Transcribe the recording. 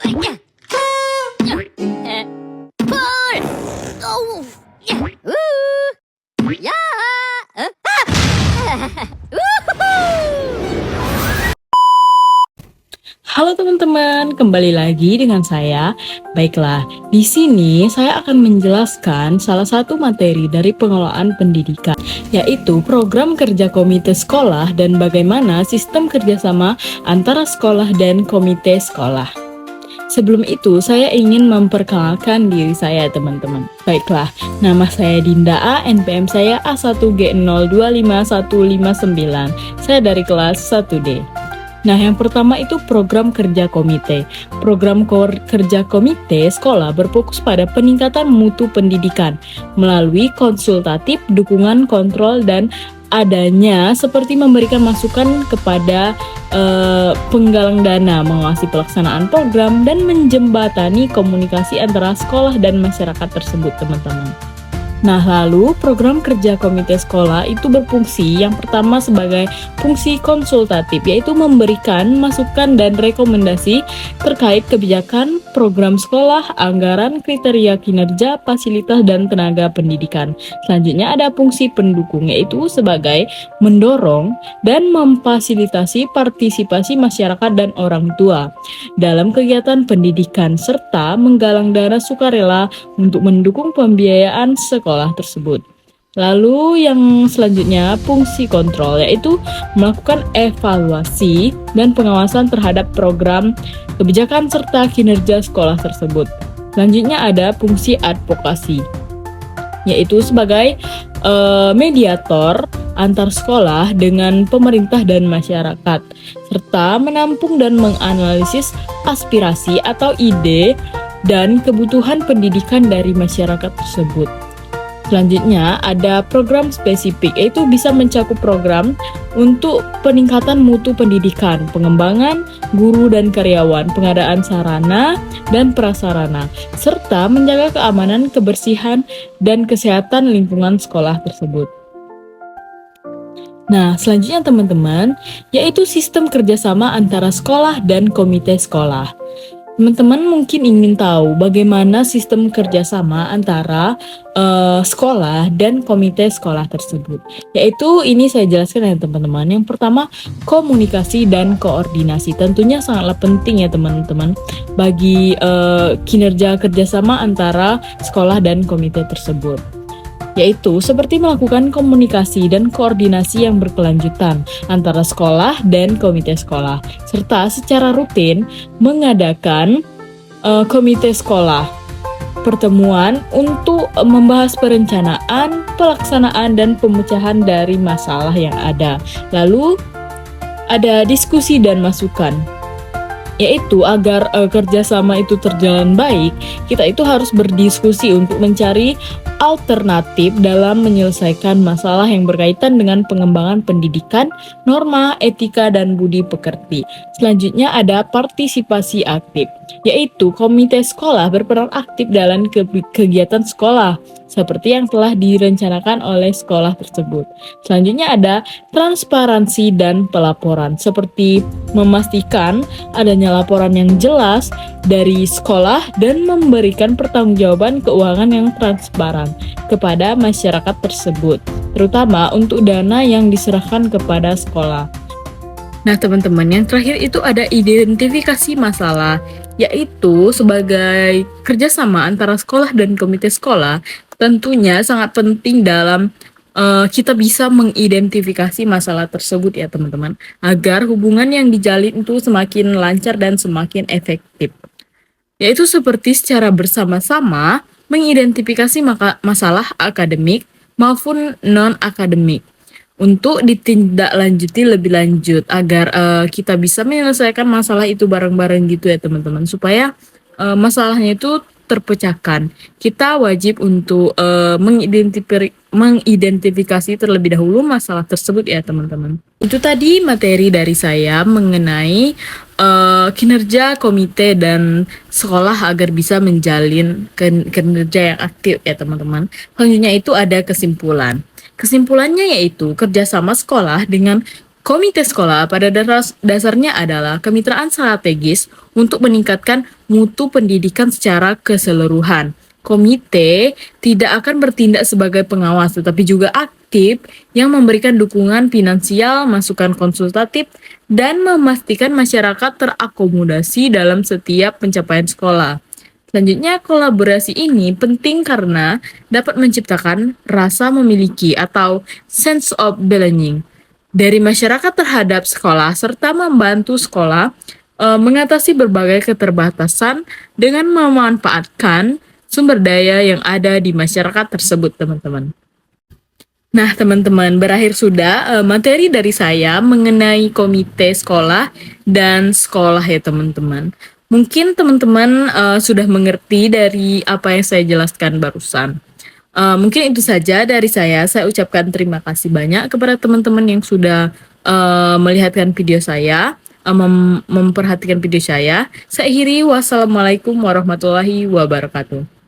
Pul! Oh! Ya! Halo teman-teman, kembali lagi dengan saya. Baiklah, di sini saya akan menjelaskan salah satu materi dari pengelolaan pendidikan, yaitu program kerja komite sekolah dan bagaimana sistem kerjasama antara sekolah dan komite sekolah. Sebelum itu, saya ingin memperkenalkan diri saya, teman-teman. Baiklah, nama saya Dinda A, NPM saya A1G025159. Saya dari kelas 1D. Nah, yang pertama itu program kerja komite. Program kerja komite sekolah berfokus pada peningkatan mutu pendidikan melalui konsultatif, dukungan, kontrol, dan adanya seperti memberikan masukan kepada penggalang dana, mengawasi pelaksanaan program, dan menjembatani komunikasi antara sekolah dan masyarakat tersebut, teman-teman. Nah, lalu program kerja komite sekolah itu berfungsi yang pertama sebagai fungsi konsultatif, yaitu memberikan masukan dan rekomendasi terkait kebijakan, program sekolah, anggaran, kriteria kinerja, fasilitas, dan tenaga pendidikan. Selanjutnya ada fungsi pendukung, yaitu sebagai mendorong dan memfasilitasi partisipasi masyarakat dan orang tua dalam kegiatan pendidikan, serta menggalang dana sukarela untuk mendukung pembiayaan sekolah tersebut. Lalu yang selanjutnya fungsi kontrol, yaitu melakukan evaluasi dan pengawasan terhadap program, kebijakan, serta kinerja sekolah tersebut. Selanjutnya ada fungsi advokasi, yaitu sebagai mediator antar sekolah dengan pemerintah dan masyarakat, serta menampung dan menganalisis aspirasi atau ide dan kebutuhan pendidikan dari masyarakat tersebut. Selanjutnya ada program spesifik, yaitu bisa mencakup program untuk peningkatan mutu pendidikan, pengembangan guru dan karyawan, pengadaan sarana dan prasarana, serta menjaga keamanan, kebersihan, dan kesehatan lingkungan sekolah tersebut. Nah, selanjutnya teman-teman, yaitu sistem kerjasama antara sekolah dan komite sekolah. Teman-teman mungkin ingin tahu bagaimana sistem kerjasama antara sekolah dan komite sekolah tersebut. Yaitu ini saya jelaskan ya teman-teman. Yang pertama, komunikasi dan koordinasi. Tentunya sangatlah penting ya teman-teman bagi kinerja kerjasama antara sekolah dan komite tersebut. Yaitu seperti melakukan komunikasi dan koordinasi yang berkelanjutan antara sekolah dan komite sekolah, serta secara rutin mengadakan komite sekolah pertemuan untuk membahas perencanaan, pelaksanaan, dan pemecahan dari masalah yang ada. Lalu ada diskusi dan masukan, yaitu agar kerjasama itu terjalan baik, kita itu harus berdiskusi untuk mencari alternatif dalam menyelesaikan masalah yang berkaitan dengan pengembangan pendidikan, norma, etika, dan budi pekerti. Selanjutnya ada partisipasi aktif, yaitu komite sekolah berperan aktif dalam kegiatan sekolah, seperti yang telah direncanakan oleh sekolah tersebut. Selanjutnya ada transparansi dan pelaporan, seperti memastikan adanya laporan yang jelas dari sekolah dan memberikan pertanggungjawaban keuangan yang transparan kepada masyarakat tersebut, terutama untuk dana yang diserahkan kepada sekolah. Nah teman-teman, yang terakhir itu ada identifikasi masalah, yaitu sebagai kerjasama antara sekolah dan komite sekolah. Tentunya sangat penting dalam kita bisa mengidentifikasi masalah tersebut ya teman-teman, agar hubungan yang dijalin itu semakin lancar dan semakin efektif. Yaitu seperti secara bersama-sama mengidentifikasi masalah akademik maupun non-akademik untuk ditindaklanjuti lebih lanjut agar kita bisa menyelesaikan masalah itu bareng-bareng gitu ya teman-teman, supaya masalahnya itu terpecahkan. Kita wajib untuk mengidentifikasi terlebih dahulu masalah tersebut ya teman-teman. Itu tadi materi dari saya mengenai kinerja komite dan sekolah agar bisa menjalin kinerja yang aktif ya teman-teman. Selanjutnya itu ada kesimpulan. Kesimpulannya yaitu kerjasama sekolah dengan Komite sekolah pada dasarnya adalah kemitraan strategis untuk meningkatkan mutu pendidikan secara keseluruhan. Komite tidak akan bertindak sebagai pengawas, tetapi juga aktif yang memberikan dukungan finansial, masukan konsultatif, dan memastikan masyarakat terakomodasi dalam setiap pencapaian sekolah. Selanjutnya, kolaborasi ini penting karena dapat menciptakan rasa memiliki atau sense of belonging dari masyarakat terhadap sekolah serta membantu sekolah mengatasi berbagai keterbatasan dengan memanfaatkan sumber daya yang ada di masyarakat tersebut, teman-teman. Nah, teman-teman, berakhir sudah materi dari saya mengenai komite sekolah dan sekolah ya, teman-teman. Mungkin teman-teman sudah mengerti dari apa yang saya jelaskan barusan. Mungkin itu saja dari saya. Saya ucapkan terima kasih banyak kepada teman-teman yang sudah melihatkan video saya, memperhatikan video saya. Saya akhiri, wassalamualaikum warahmatullahi wabarakatuh.